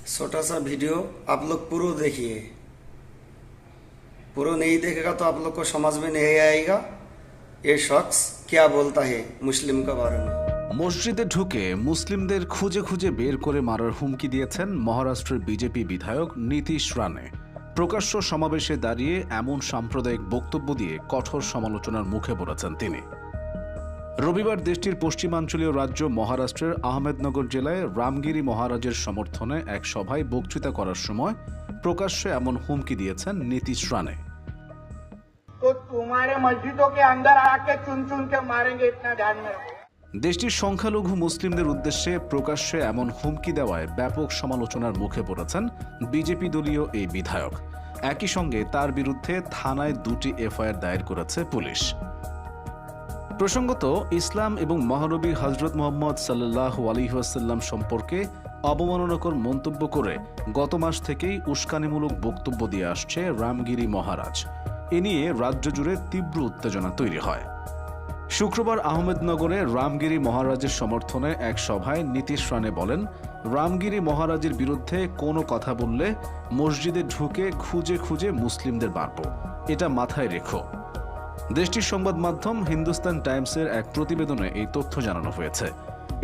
छोटा सा वीडियो आप लोग पूरा देखिए। पूरा नहीं देखेगा तो आप लोग को समझ में नहीं आएगा ये शख्स क्या बोलता है मुस्लिम के बारे में। মসজিদে ঢুকে মুসলিমদের খুঁজে খুঁজে বের করে মারার হুমকি দিয়েছেন মহারাষ্ট্রের বিজেপি বিধায়ক নীতিশ রানে। প্রকাশ্য সমাবেশে দাঁড়িয়ে এমন সাম্প্রদায়িক বক্তব্য দিয়ে কঠোর সমালোচনার মুখে পড়েছেন তিনি। রবিবার দেশটির পশ্চিমাঞ্চলীয় রাজ্য মহারাষ্ট্রের আহমেদনগর জেলায় রামগিরি মহারাজের সমর্থনে এক সভায় বক্তৃতা করার সময় প্রকাশ্যে এমন হুমকি দিয়েছেন নীতিশ রানে। तो तुम्हारे मस्जिदों के अंदर आके चुन चुन के मारेंगे, इतना ध्यान में रखो। দেশটির সংখ্যালঘু মুসলিমদের উদ্দেশ্যে প্রকাশ্যে এমন হুমকি দেওয়ায় ব্যাপক সমালোচনার মুখে পড়েছেন বিজেপি দলীয় এই বিধায়ক। একই সঙ্গে তার বিরুদ্ধে থানায় 2টি এফআইআর দায়ের করেছে পুলিশ। প্রসঙ্গত, ইসলাম এবং মহানবী হযরত মুহাম্মদ সাল্লাল্লাহু আলাইহি ওয়াসাল্লাম সম্পর্কে অবমাননাকর মন্তব্য করে গত মাস থেকেই উস্কানিমূলক বক্তব্য দিয়ে আসছে রামগিরি মহারাজ। এ নিয়ে রাজ্য জুড়ে তীব্র উত্তেজনা তৈরি হয়। শুক্রবার আহমেদনগরে রামগিরি মহারাজের সমর্থনে এক সভায় নীতিশ রানে বলেন, রামগিরি মহারাজের বিরুদ্ধে কোনো কথা বললে মসজিদে ঢুকে খুঁজে খুঁজে মুসলিমদের মারব, এটা মাথায় রেখো। দেশটির সংবাদ মাধ্যম হিন্দুস্তান টাইমসের এক প্রতিবেদনে এই তথ্য জানানো হয়েছে।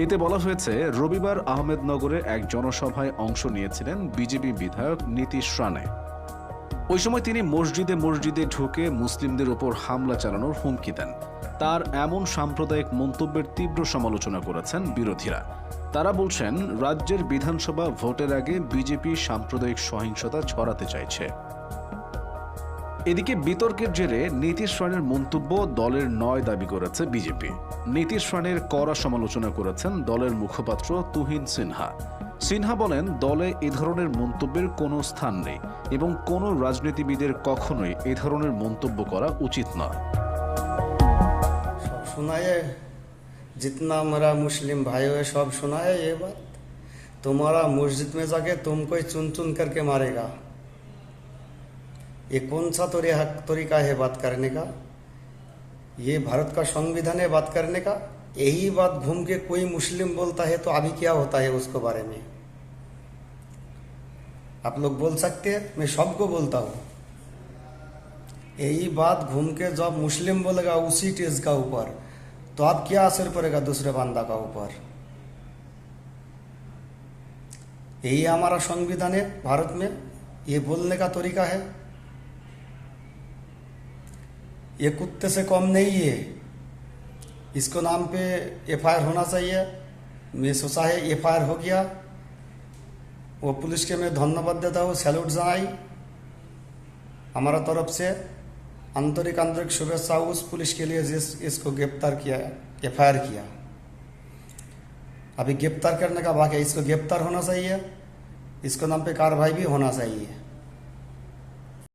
এতে বলা হয়েছে, রবিবার আহমেদনগরে এক জনসভায় অংশ নিয়েছিলেন বিজেপি বিধায়ক নীতিশ রানে। ওই সময় তিনি মসজিদে মসজিদে ঢুকে মুসলিমদের ওপর হামলা চালানোর হুমকি দেন। তার এমন সাম্প্রদায়িক মন্তব্যের তীব্র সমালোচনা করেছেন বিরোধীরা। তারা বলছেন, রাজ্যের বিধানসভা ভোটের আগে বিজেপি সাম্প্রদায়িক সহিংসতা ছড়াতে চাইছে। এদিকে বিতর্কের জেরে নীতিশ রানের মন্তব্য দলের নয় দাবি করেছে বিজেপি। নীতিশ রানের কড়া সমালোচনা করেছেন দলের মুখপাত্র তুহিন সিনহা। সিনহা বলেন, দলে এ ধরনের মন্তব্যের কোনো স্থান নেই এবং কোনো রাজনীতিবিদের কখনোই এ ধরনের মন্তব্য করা উচিত নয়। सुनाए जितना मेरा मुस्लिम भाइयों है सब सुनाए ये बात। तुम्हारा मस्जिद में जाके तुमको ही चुन चुन करके मारेगा, ये कौन सा तरीका है बात करने का? ये भारत का संविधान है बात करने का। यही बात घूम के कोई मुस्लिम बोलता है तो अभी क्या होता है उसके बारे में आप लोग बोल सकते हैं? मैं सबको बोलता हूँ, यही बात घूम के जब मुस्लिम बोलेगा उसी चीज का ऊपर तो अब क्या असर पड़ेगा दूसरे बंदा का ऊपर? यही हमारा संविधान है भारत में, ये बोलने का तरीका है। ये कुत्ते से कम नहीं है, इसको नाम पे एफआईआर होना चाहिए। मैं सोचा है एफआईआर हो गया, वो पुलिस के मैं धन्यवाद देता हूँ, सैल्यूट जनाई हमारा तरफ से। आंतरिक शुभेच्छा उस पुलिस के लिए जिस इसको गिरफ्तार किया, एफआईआर किया। अभी गिरफ्तार करने का बाकी है, इसको गिरफ्तार होना चाहिए, इसको नाम पे कार्रवाई भी होना चाहिए।